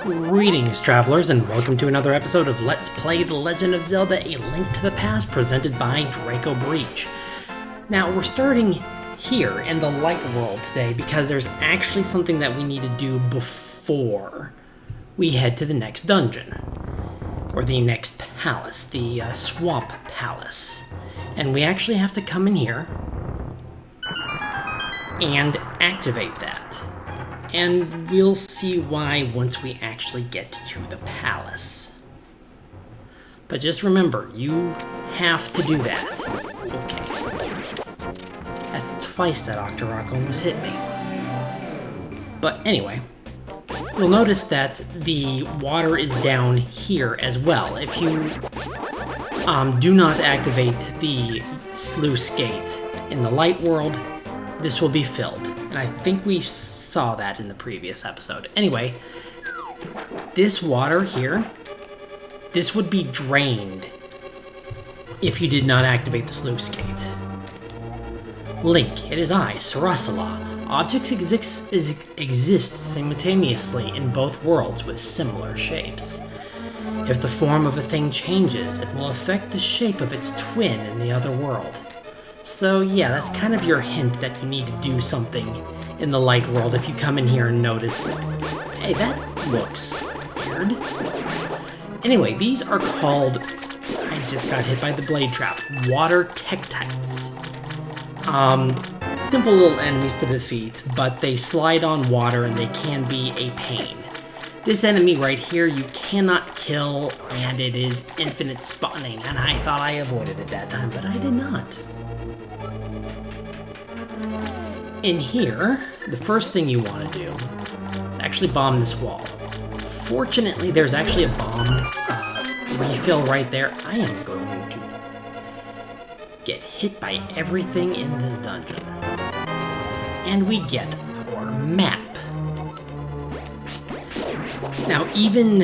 Greetings, travelers, and welcome to another episode of Let's Play The Legend of Zelda: A Link to the Past, presented by Draco Breach. Now, we're starting here in the Light World today because there's actually something that we need to do before we head to the next dungeon, or the next palace, the Swamp Palace. And we actually have to come in here and activate that. And we'll see why once we actually get to the palace. But just remember, you have to do that. Okay. That's twice that Octorok almost hit me. But anyway, you'll notice that the water is down here as well. If you do not activate the sluice gate in the light world, this will be filled. And I think we saw that in the previous episode. Anyway, this water here, this would be drained if you did not activate the sluice gate. Link, it is I, Sarasala. Objects exist simultaneously in both worlds with similar shapes. If the form of a thing changes, it will affect the shape of its twin in the other world. So yeah, that's kind of your hint that you need to do something in the light world if you come in here and notice, hey, that looks weird. Anyway, these are called, I just got hit by the blade trap, water tektites. Simple little enemies to defeat, but they slide on water and they can be a pain. This enemy right here you cannot kill, and it is infinite spawning, and I thought I avoided it that time, but I did not. In here, the first thing you want to do is actually bomb this wall. Fortunately, there's actually a bomb refill right there. I am going to get hit by everything in this dungeon. And we get our map. Now, even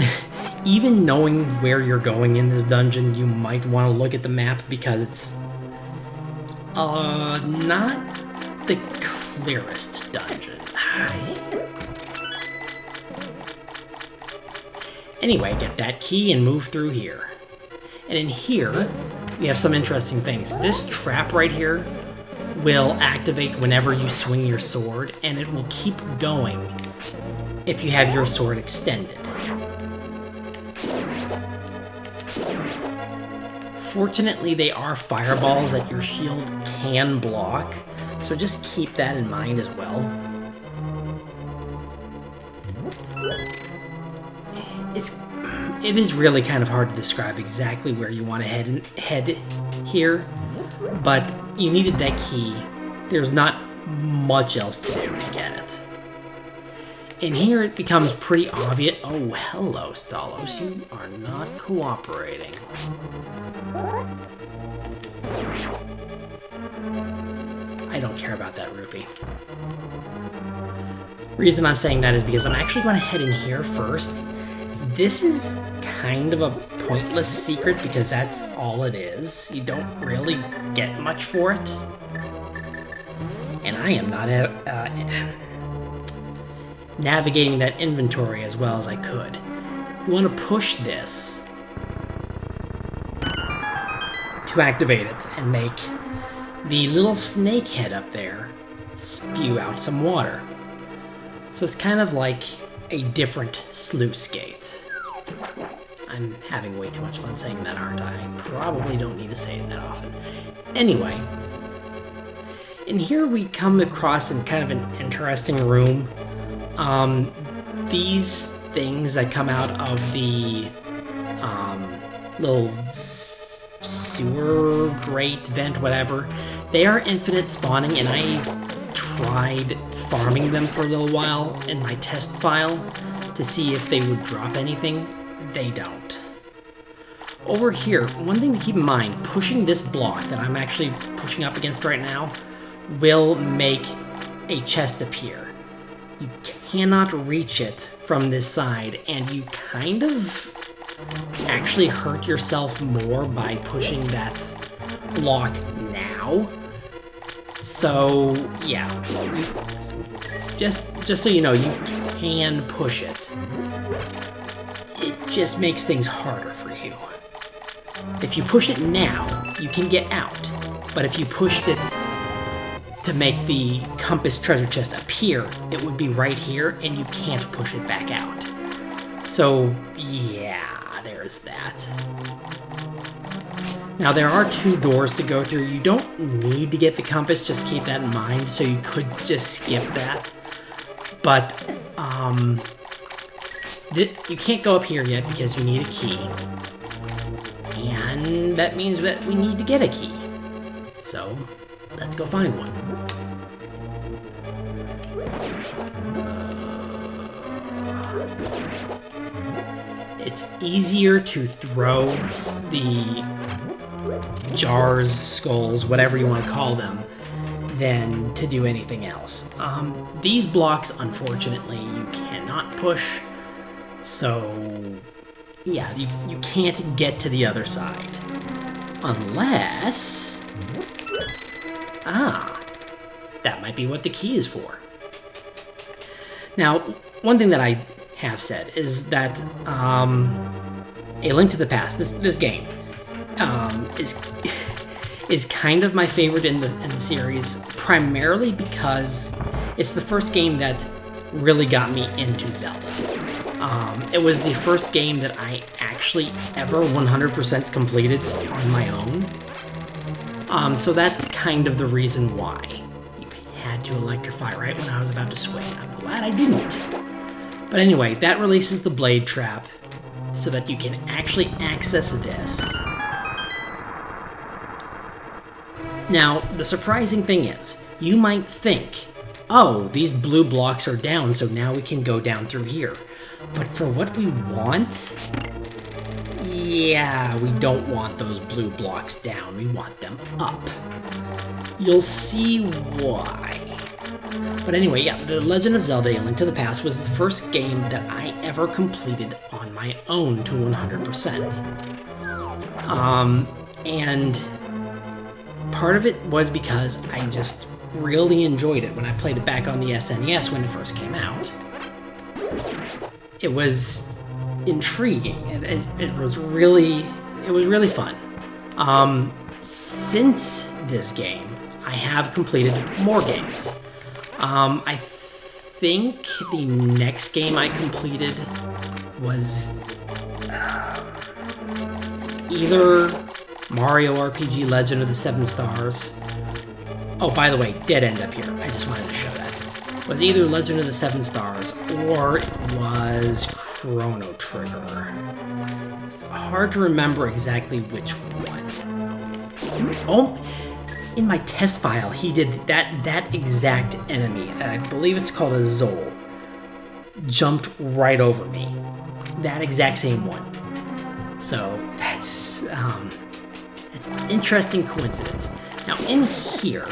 knowing where you're going in this dungeon, you might want to look at the map because it's not the clearest dungeon. Anyway, get that key and move through here. And in here, we have some interesting things. This trap right here will activate whenever you swing your sword, and it will keep going if you have your sword extended. Fortunately, they are fireballs that your shield can block, so just keep that in mind as well. It is really kind of hard to describe exactly where you want to head here, but you needed that key. There's not much else to do to get it. And here it becomes pretty obvious. Oh, hello, Stalos. You are not cooperating. I don't care about that rupee. Reason I'm saying that is because I'm actually going to head in here first. This is kind of a pointless secret because that's all it is. You don't really get much for it. And I am not navigating that inventory as well as I could. You want to push this to activate it and make the little snake head up there spew out some water. So it's kind of like a different sluice gate. I'm having way too much fun saying that, aren't I? I probably don't need to say it that often. Anyway, in here we come across in kind of an interesting room. These things that come out of the little sewer grate vent, whatever, they are infinite spawning, and I tried farming them for a little while in my test file to see if they would drop anything. They don't. Over here, one thing to keep in mind, pushing this block that I'm actually pushing up against right now will make a chest appear. You cannot reach it from this side, and you kind of actually hurt yourself more by pushing that block now. So, yeah. Just so you know, you can push it, it just makes things harder for you. If you push it now, you can get out. But if you pushed it to make the compass treasure chest appear, it would be right here, and you can't push it back out. So, yeah, there's that. Now, there are 2 doors to go through. You don't need to get the compass, just keep that in mind, so you could just skip that. But, you can't go up here yet because you need a key. And that means that we need to get a key. So, let's go find one. It's easier to throw the jars, skulls, whatever you want to call them, than to do anything else. These blocks, unfortunately, you cannot push. So, yeah, you can't get to the other side. Unless... that might be what the key is for. Now, one thing that I have said is that A Link to the Past, this game, is kind of my favorite in the series, primarily because it's the first game that really got me into Zelda. It was the first game that I actually ever 100% completed on my own. So that's kind of the reason why you had to electrify right when I was about to swing. I'm glad I didn't. But anyway, that releases the blade trap so that you can actually access this. Now, the surprising thing is, you might think, oh, these blue blocks are down, so now we can go down through here. But for what we want, yeah, we don't want those blue blocks down. We want them up. You'll see why. But anyway, yeah, The Legend of Zelda: A Link to the Past was the first game that I ever completed on my own to 100%. And part of it was because I just really enjoyed it when I played it back on the SNES when it first came out. It was intriguing, and it was really fun. Since this game, I have completed more games. I think the next game I completed was either Mario RPG Legend of the Seven Stars. Oh, by the way, dead end up here. I just wanted to show that. It was either Legend of the Seven Stars or it was Chrono Trigger. It's hard to remember exactly which one. Oh, in my test file, he did that exact enemy. I believe it's called a Zol. Jumped right over me. That exact same one. So that's it's an interesting coincidence. Now in here,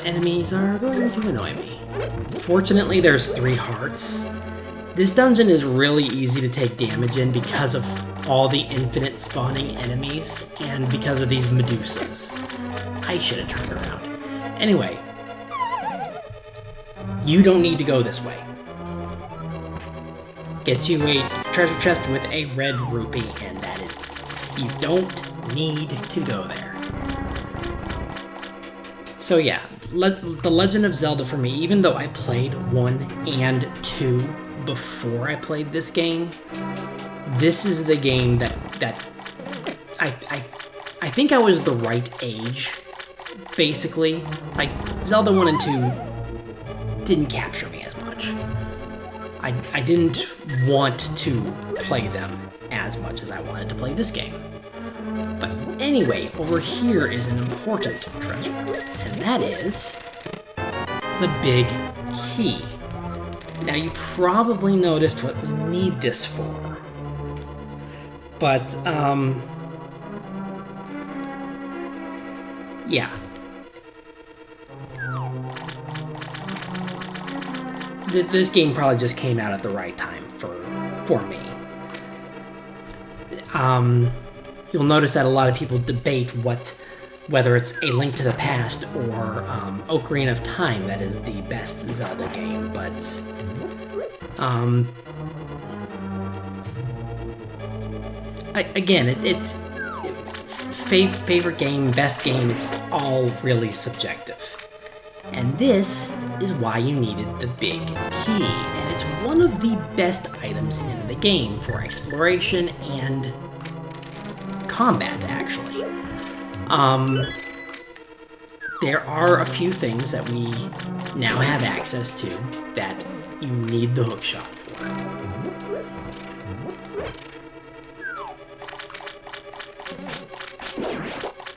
enemies are going to annoy me. Fortunately, there's 3 hearts. This dungeon is really easy to take damage in because of all the infinite spawning enemies and because of these Medusas. I should have turned around. Anyway, you don't need to go this way. Gets you a treasure chest with a red rupee, and that is it. You don't need to go there. So yeah, The Legend of Zelda for me, even though I played 1 and 2 before I played this game, this is the game that I think I was the right age, basically. Like, Zelda 1 and 2 didn't capture me as much. I didn't want to play them as much as I wanted to play this game. But anyway, over here is an important treasure, and that is the big key. Now, you probably noticed what we need this for. But, yeah. This game probably just came out at the right time for me. You'll notice that a lot of people debate what whether it's A Link to the Past or Ocarina of Time, that is the best Zelda game, but again, it's favorite game, best game, it's all really subjective. And this is why you needed the big key, and it's one of the best items in the game for exploration and combat, actually. There are a few things that we now have access to that you need the hookshot for.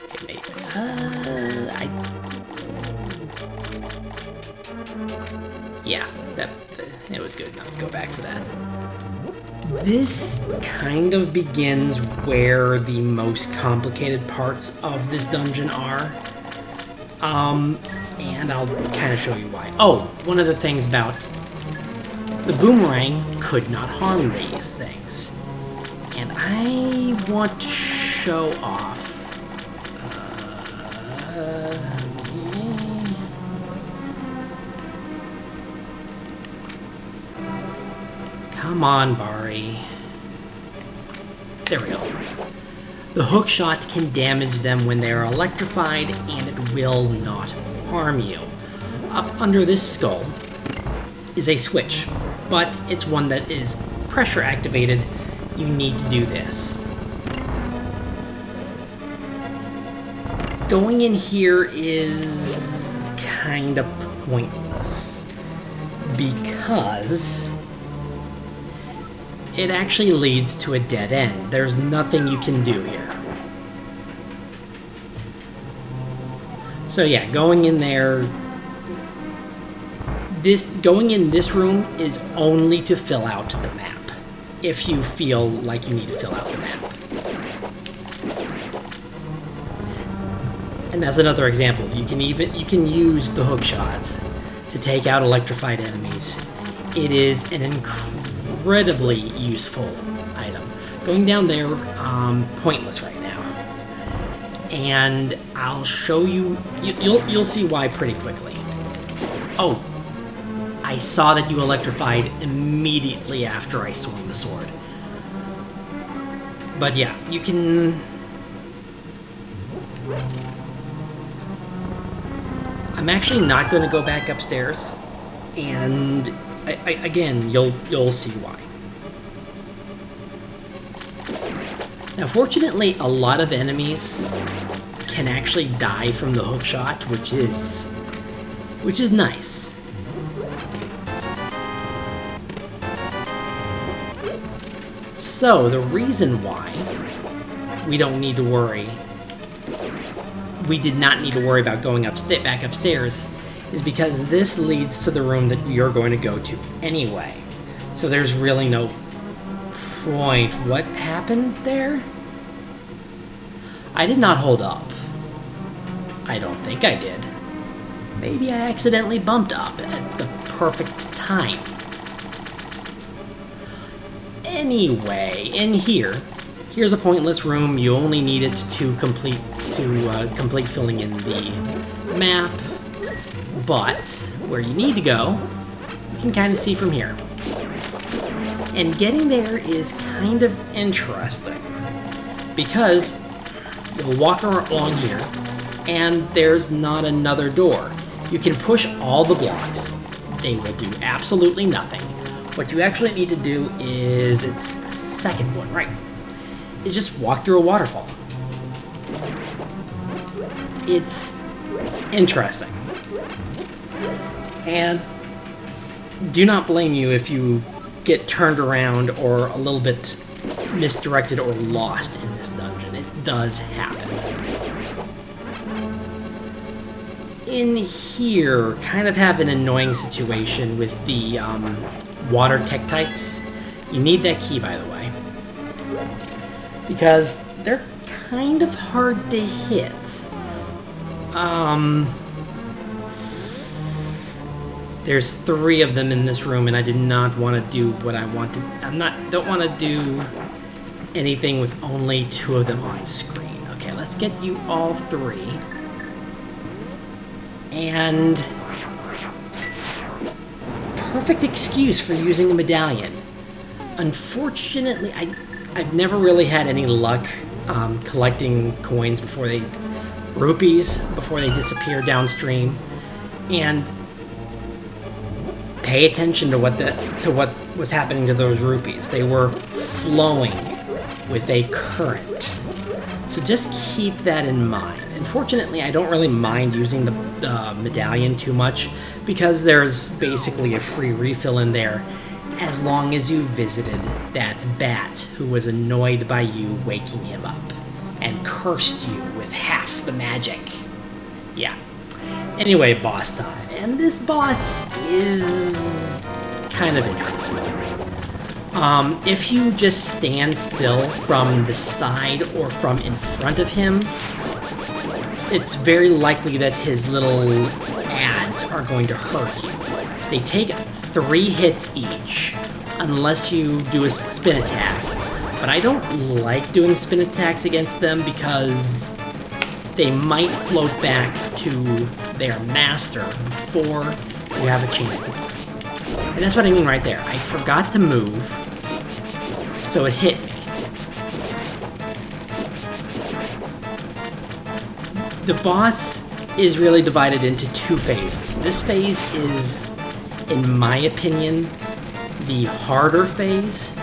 Okay, maybe. Yeah, it was good enough to go back for that. This kind of begins where the most complicated parts of this dungeon are. And I'll kind of show you why. Oh, one of the things about the boomerang could not harm these things. And I want to show off. Come on, Bari. There we go. The hookshot can damage them when they are electrified, and it will not harm you. Up under this skull is a switch, but it's one that is pressure activated. You need to do this. Going in here is kind of pointless because it actually leads to a dead end. There's nothing you can do here. So yeah, going in there, going in this room is only to fill out the map, if you feel like you need to fill out the map. And that's another example. You can use the hookshot to take out electrified enemies. It is an incredibly useful item. Going down there, pointless right now. And I'll show you, you'll see why pretty quickly. Oh, I saw that you electrified immediately after I swung the sword. But yeah, you can... I'm actually not going to go back upstairs, and again, you'll see why. Now, fortunately, a lot of enemies can actually die from the hookshot, which is nice. So the reason why we don't need to worry, we did not need to worry about going back upstairs, is because this leads to the room that you're going to go to anyway. So there's really no point. What happened there? I did not hold up. I don't think I did. Maybe I accidentally bumped up at the perfect time. Anyway, in here's a pointless room. You only need it to complete filling in the map. But where you need to go, you can kind of see from here. And getting there is kind of interesting because you'll walk along here and there's not another door. You can push all the blocks. They will do absolutely nothing. What you actually need to do is, it's the second one, right? Is just walk through a waterfall. It's interesting. And do not blame you if you get turned around or a little bit misdirected or lost in this dungeon. It does happen. In here, kind of have an annoying situation with the water tektites. You need that key, by the way, because they're kind of hard to hit. There's 3 of them in this room, and I did not want to do what I wanted. Don't want to do anything with only 2 of them on screen. Okay, let's let's get you all 3. And perfect excuse for using a medallion. Unfortunately, I've never really had any luck collecting coins rupees before they disappear downstream. And pay attention to what was happening to those rupees. They were flowing with a current. So just keep that in mind. Unfortunately, I don't really mind using the medallion too much because there's basically a free refill in there as long as you visited that bat who was annoyed by you waking him up and cursed you with half the magic. Yeah. Anyway, boss time. And this boss is kind of interesting. If you just stand still from the side or from in front of him, it's very likely that his little ads are going to hurt you. They take 3 hits each, unless you do a spin attack. But I don't like doing spin attacks against them because they might float back to their master before you have a chance to. And that's what I mean right there. I forgot to move, so it hit me. The boss is really divided into 2 phases. This phase is, in my opinion, the harder phase,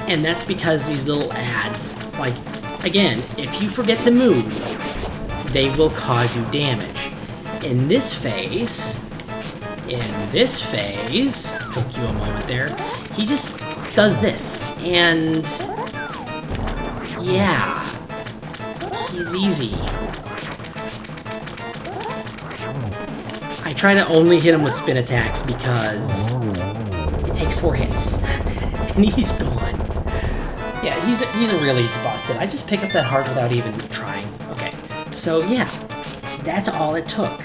and that's because these little ads, like, again, if you forget to move, they will cause you damage. In this phase, took you a moment there, he just does this, and yeah, he's easy. I try to only hit him with spin attacks because it takes 4 hits, and he's gone. Yeah, he's a really easy boss. Did I just pick up that heart without even trying? Okay, so yeah, that's all it took.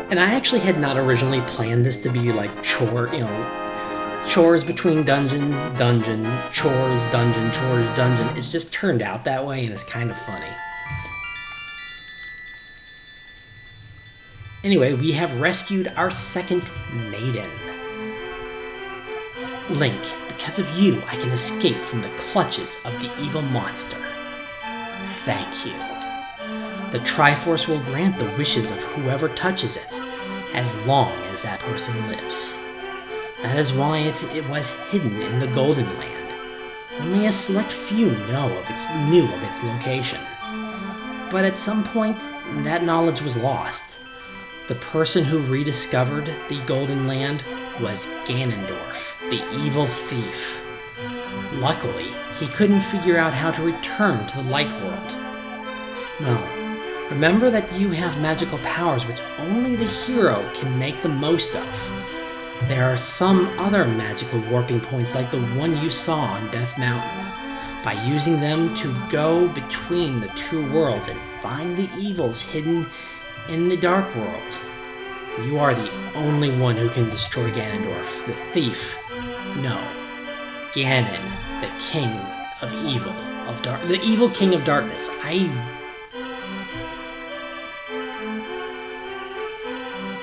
And I actually had not originally planned this to be like chores between dungeon, chores, dungeon. It's just turned out that way, and it's kind of funny. Anyway, we have rescued our second maiden. Link, because of you, I can escape from the clutches of the evil monster. Thank you. The Triforce will grant the wishes of whoever touches it, as long as that person lives. That is why it was hidden in the Golden Land. Only a select few knew of its location. But at some point, that knowledge was lost. The person who rediscovered the Golden Land was Ganondorf, the evil thief. Luckily, he couldn't figure out how to return to the Light World. Well, remember that you have magical powers which only the hero can make the most of. There are some other magical warping points like the one you saw on Death Mountain. By using them to go between the 2 worlds and find the evils hidden in the Dark World, you are the only one who can destroy Ganondorf, the thief. No, Ganon, the king of evil, the evil king of darkness.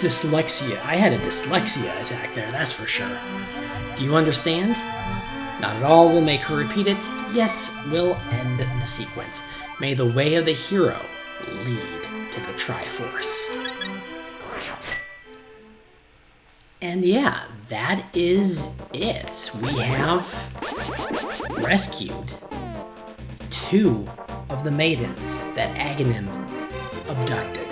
Dyslexia. I had a dyslexia attack there, that's for sure. Do you understand? Not at all will make her repeat it. Yes, will end the sequence. May the way of the hero lead to the Triforce. And yeah, that is it. We have rescued 2 of the maidens that Aghanim abducted.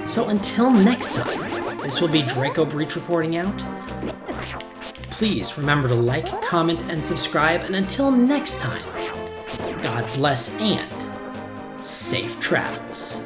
So until next time, this will be Draco Breach reporting out. Please remember to like, comment, and subscribe, and until next time, God bless and safe travels.